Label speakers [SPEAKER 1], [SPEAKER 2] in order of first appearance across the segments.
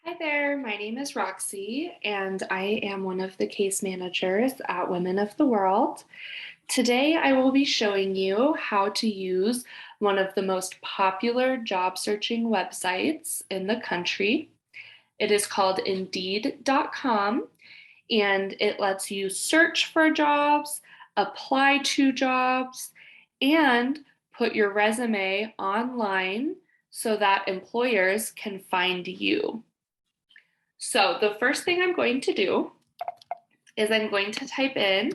[SPEAKER 1] Hi there, my name is Roxy, and I am one of the case managers at Women of the World. Today, I will be showing you how to use one of the most popular job searching websites in the country. It is called Indeed.com, and it lets you search for jobs, apply to jobs, and put your resume online so that employers can find you. So the first thing I'm going to do is I'm going to type in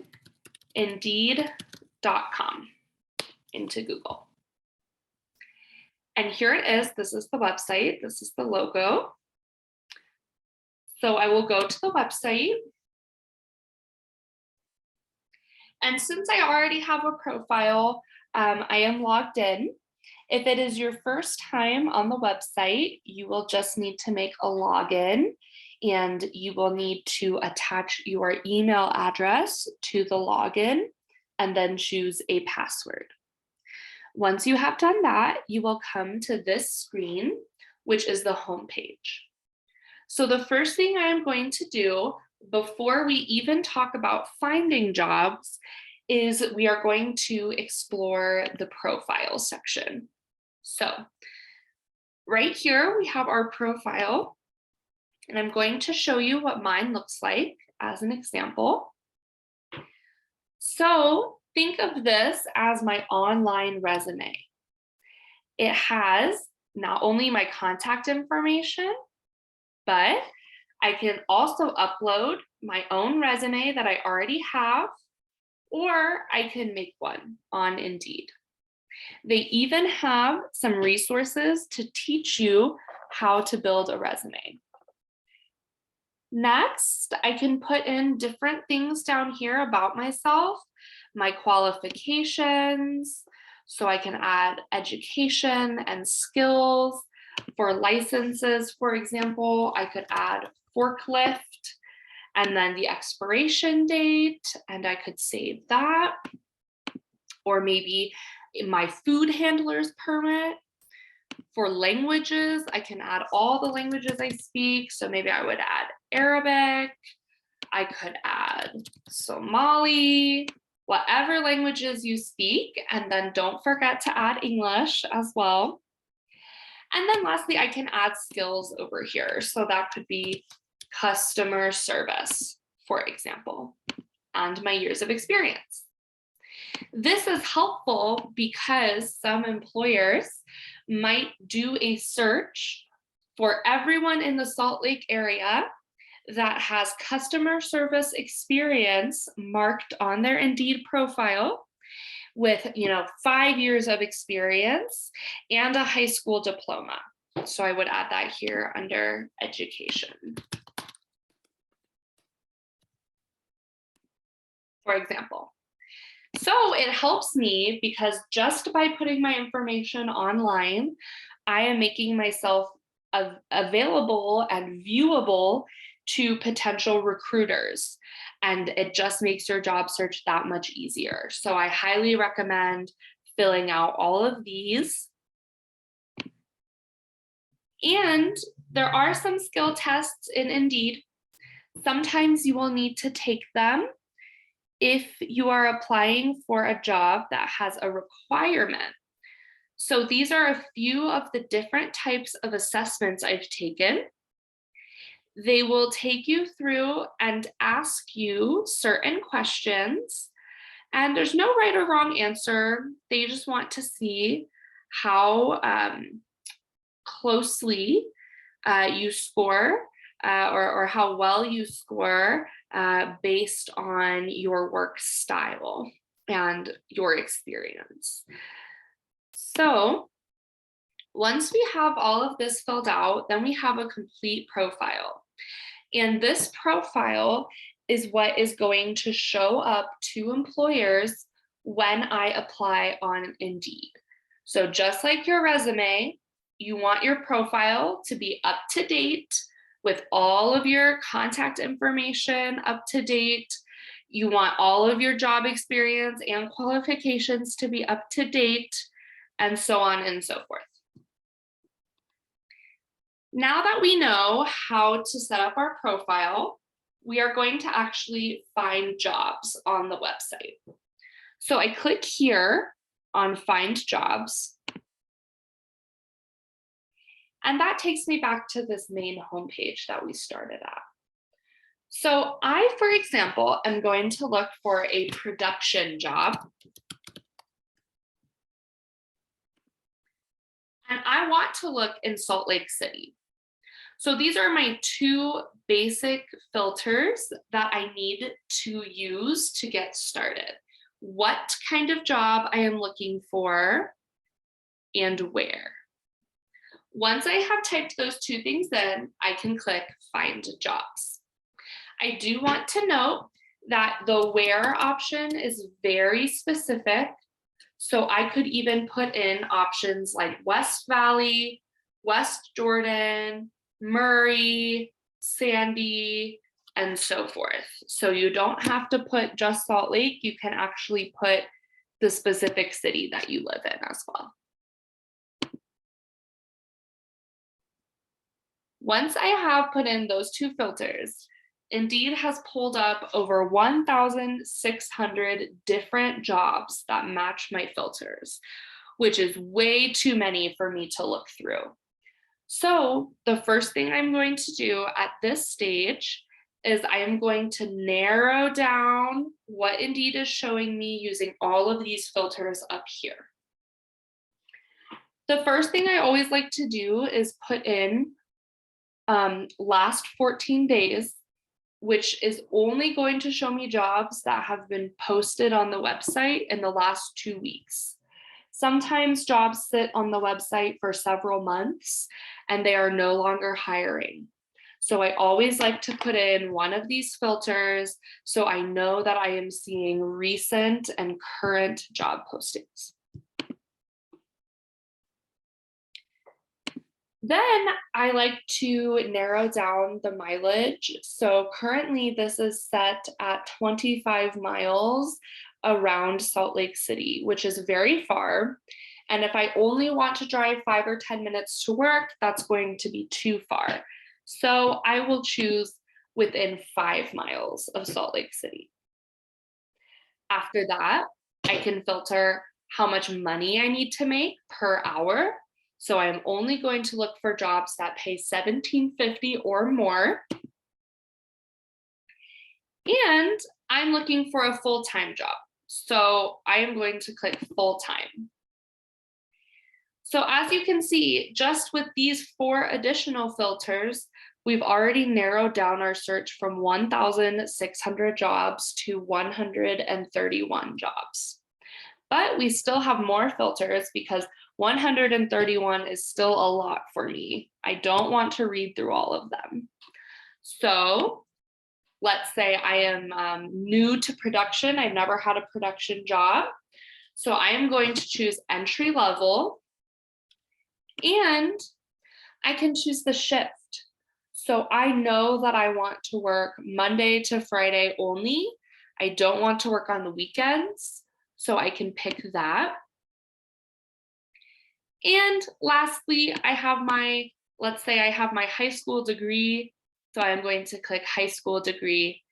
[SPEAKER 1] Indeed.com into Google. And here it is. This is the website. This is the logo. So I will go to the website. And since I already have a profile, I am logged in. If it is your first time on the website, you will just need to make a login and you will need to attach your email address to the login and then choose a password. Once you have done that, you will come to this screen, which is the home page. So the first thing I am going to do before we even talk about finding jobs is we are going to explore the profile section. So right here, we have our profile, and I'm going to show you what mine looks like as an example. So think of this as my online resume. It has not only my contact information, but I can also upload my own resume that I already have, or I can make one on Indeed. They even have some resources to teach you how to build a resume. Next, I can put in different things down here about myself, my qualifications. So I can add education and skills. For licenses, for example, I could add forklift and then the expiration date, and I could save that. Or maybe my food handler's permit. For languages, I can add all the languages I speak. So maybe I would add Arabic, I could add Somali, whatever languages you speak, and then don't forget to add English as well. And then lastly, I can add skills over here. So that could be customer service, for example, and my years of experience. This is helpful because some employers might do a search for everyone in the Salt Lake area that has customer service experience marked on their Indeed profile with 5 years of experience and a high school diploma. So I would add that here under education. For example. So it helps me because just by putting my information online, I am making myself available and viewable to potential recruiters. And it just makes your job search that much easier. So I highly recommend filling out all of these. And there are some skill tests in Indeed. Sometimes you will need to take them if you are applying for a job that has a requirement. So these are a few of the different types of assessments I've taken. They will take you through and ask you certain questions, and there's no right or wrong answer. They just want to see how closely you score or how well you score based on your work style and your experience. So once we have all of this filled out, then we have a complete profile. And this profile is what is going to show up to employers when I apply on Indeed. So just like your resume, you want your profile to be up to date with all of your contact information up to date. You want all of your job experience and qualifications to be up to date, and so on and so forth. Now that we know how to set up our profile, we are going to actually find jobs on the website. So I click here on Find Jobs, and that takes me back to this main homepage that we started at. So I, for example, am going to look for a production job. And I want to look in Salt Lake City. So these are my two basic filters that I need to use to get started. What kind of job I am looking for and where. Once I have typed those two things in, I can click Find Jobs. I do want to note that the where option is very specific. So I could even put in options like West Valley, West Jordan, Murray, Sandy, and so forth. So you don't have to put just Salt Lake, you can actually put the specific city that you live in as well. Once I have put in those two filters, Indeed has pulled up over 1,600 different jobs that match my filters, which is way too many for me to look through. So the first thing I'm going to do at this stage is I am going to narrow down what Indeed is showing me using all of these filters up here. The first thing I always like to do is put in last 14 days, which is only going to show me jobs that have been posted on the website in the last 2 weeks. Sometimes jobs sit on the website for several months and they are no longer hiring. So I always like to put in one of these filters so I know that I am seeing recent and current job postings. Then I like to narrow down the mileage. So currently this is set at 25 miles around Salt Lake City, which is very far. And if I only want to drive 5 or 10 minutes to work, that's going to be too far. So I will choose within 5 miles of Salt Lake City. After that, I can filter how much money I need to make per hour. So I'm only going to look for jobs that pay $17.50 or more. And I'm looking for a full-time job. So I am going to click full-time. So as you can see, just with these 4 additional filters, we've already narrowed down our search from 1,600 jobs to 131 jobs. But we still have more filters because 131 is still a lot for me. I don't want to read through all of them. So let's say I am new to production. I've never had a production job. So I am going to choose entry level and I can choose the shift. So I know that I want to work Monday to Friday only. I don't want to work on the weekends. So I can pick that. And lastly, I have my, let's say I have my high school degree. So I'm going to click high school degree.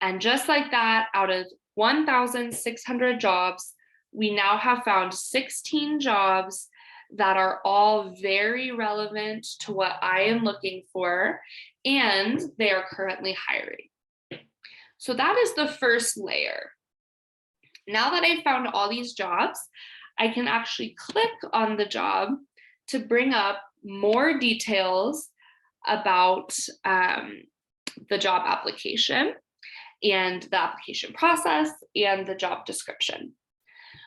[SPEAKER 1] And just like that, out of 1,600 jobs, we now have found 16 jobs that are all very relevant to what I am looking for, and they are currently hiring. So that is the first layer. Now that I've found all these jobs, I can actually click on the job to bring up more details about the job application and the application process and the job description.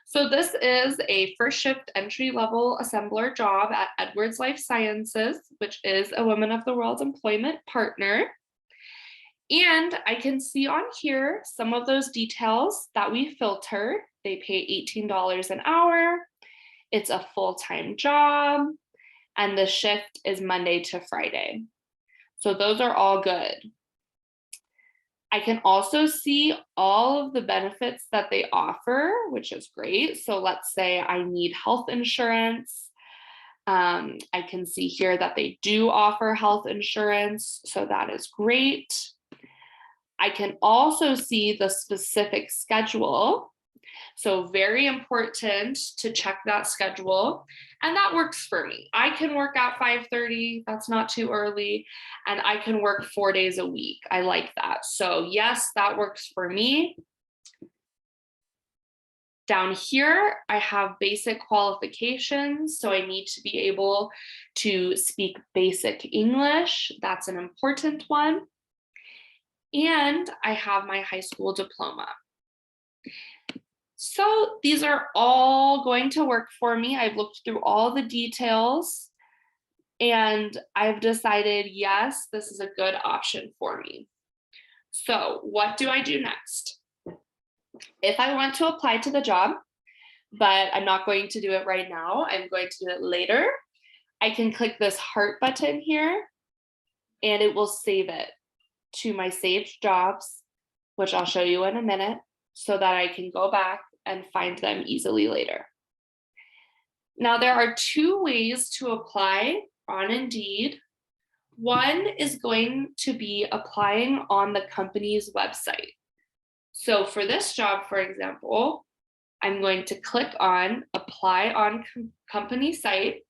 [SPEAKER 1] So this is a first shift entry level assembler job at Edwards Life Sciences, which is a Women of the World employment partner. And I can see on here some of those details that we filter. They pay $18 an hour. It's a full-time job. And the shift is Monday to Friday. So those are all good. I can also see all of the benefits that they offer, which is great. So let's say I need health insurance. I can see here that they do offer health insurance, so that is great. I can also see the specific schedule. So very important to check that schedule. And that works for me. I can work at 5:30, that's not too early. And I can work 4 days a week. I like that. So yes, that works for me. Down here, I have basic qualifications. So I need to be able to speak basic English. That's an important one. And I have my high school diploma. So these are all going to work for me. I've looked through all the details and I've decided, yes, this is a good option for me. So what do I do next? If I want to apply to the job, but I'm not going to do it right now, I'm going to do it later, I can click this heart button here and it will save it to my saved jobs, which I'll show you in a minute, so that I can go back and find them easily later. Now, there are 2 ways to apply on Indeed. One is going to be applying on the company's website. So for this job, for example, I'm going to click on Apply on Company Site,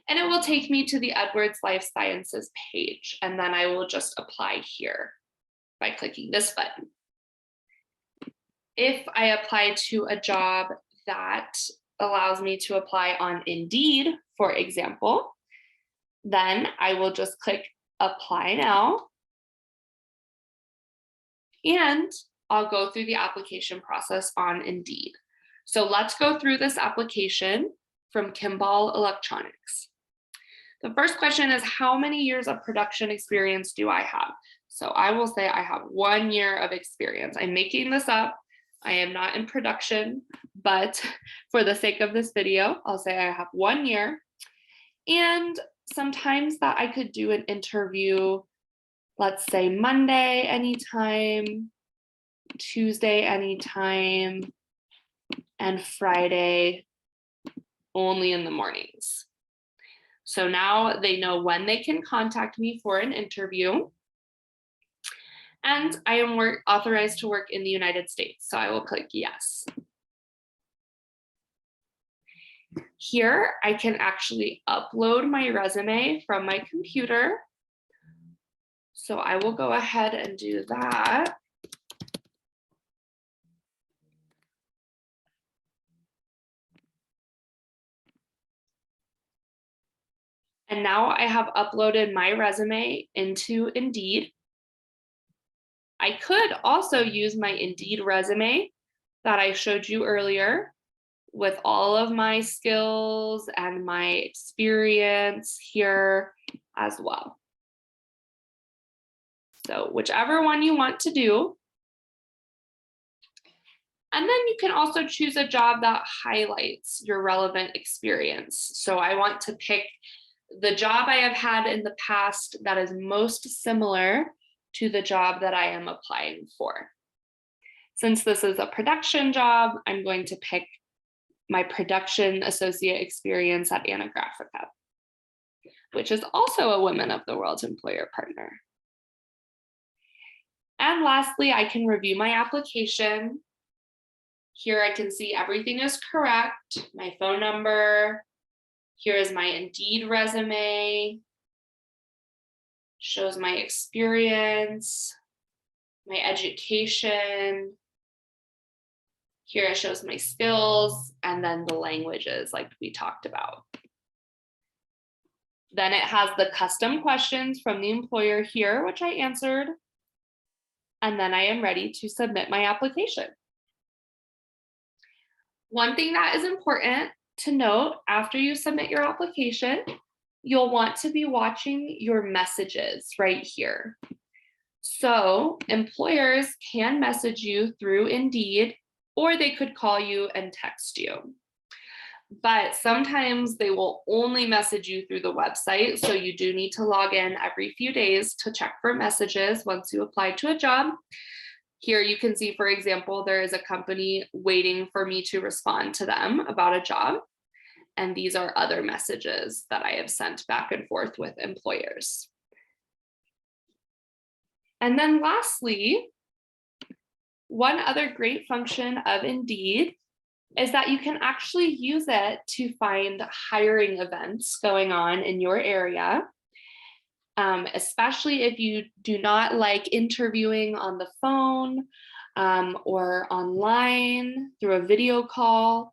[SPEAKER 1] and it will take me to the Edwards Life Sciences page, and then I will just apply here by clicking this button. If I apply to a job that allows me to apply on Indeed, for example, then I will just click Apply Now, and I'll go through the application process on Indeed. So let's go through this application from Kimball Electronics. The first question is, how many years of production experience do I have? So I will say I have 1 year of experience. I'm making this up. I am not in production, but for the sake of this video, I'll say I have 1 year. And sometimes that I could do an interview, let's say Monday anytime, Tuesday anytime, and Friday only in the mornings. So now they know when they can contact me for an interview. And I am authorized to work in the United States, so I will click yes. Here, I can actually upload my resume from my computer. So I will go ahead and do that. And now I have uploaded my resume into Indeed. I could also use my Indeed resume that I showed you earlier with all of my skills and my experience here as well. So whichever one you want to do. And then you can also choose a job that highlights your relevant experience. So I want to pick the job I have had in the past that is most similar to the job that I am applying for. Since this is a production job, I'm going to pick my production associate experience at Anna Graphica, which is also a Women of the World employer partner. And lastly, I can review my application. Here I can see everything is correct, my phone number. Here is my Indeed resume. Shows my experience, my education. Here it shows my skills, and then the languages like we talked about. Then it has the custom questions from the employer here, which I answered. And then I am ready to submit my application. One thing that is important to note after you submit your application, you'll want to be watching your messages right here. So employers can message you through Indeed, or they could call you and text you. But sometimes they will only message you through the website. So you do need to log in every few days to check for messages once you apply to a job. Here you can see, for example, there is a company waiting for me to respond to them about a job. And these are other messages that I have sent back and forth with employers. And then lastly, one other great function of Indeed is that you can actually use it to find hiring events going on in your area, especially if you do not like interviewing on the phone or online through a video call,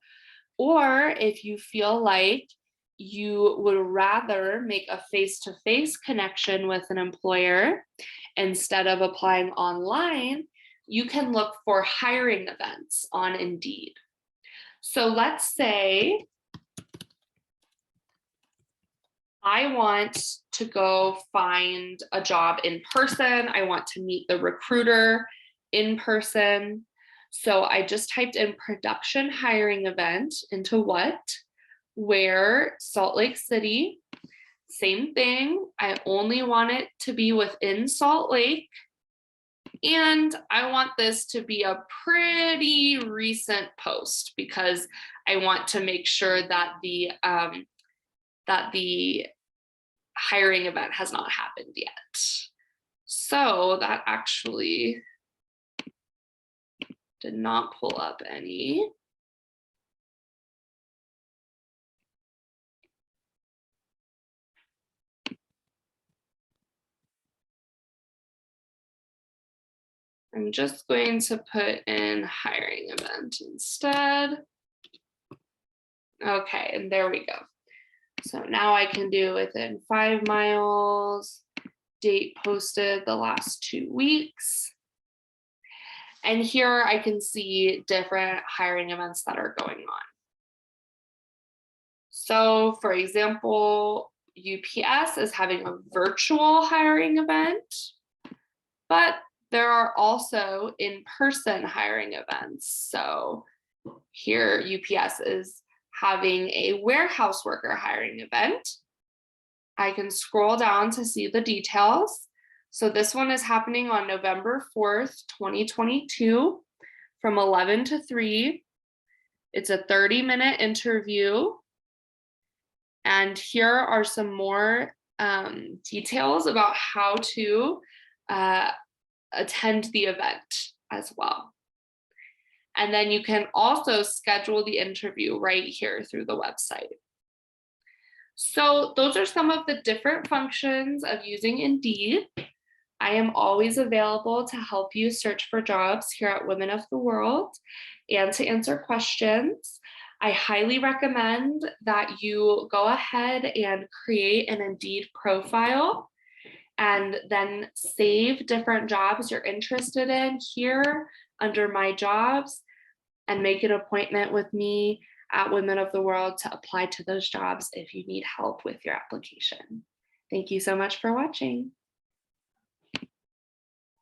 [SPEAKER 1] or if you feel like you would rather make a face-to-face connection with an employer instead of applying online, you can look for hiring events on Indeed. So let's say I want to go find a job in person. I want to meet the recruiter in person. So I just typed in production hiring event into what, where, Salt Lake City. Same thing. I only want it to be within Salt Lake. And I want this to be a pretty recent post because I want to make sure that the hiring event has not happened yet. So that actually did not pull up any. I'm just going to put in hiring event instead. Okay, and there we go. So now I can do within 5 miles, date posted the last 2 weeks. And here I can see different hiring events that are going on. So for example, UPS is having a virtual hiring event, but there are also in-person hiring events. So here UPS is having a warehouse worker hiring event. I can scroll down to see the details. So this one is happening on November 4th, 2022 from 11 to 3. It's a 30-minute interview. And here are some more details about how to attend the event as well. And then you can also schedule the interview right here through the website. So those are some of the different functions of using Indeed. I am always available to help you search for jobs here at Women of the World and to answer questions. I highly recommend that you go ahead and create an Indeed profile and then save different jobs you're interested in here under My Jobs and make an appointment with me at Women of the World to apply to those jobs if you need help with your application. Thank you so much for watching.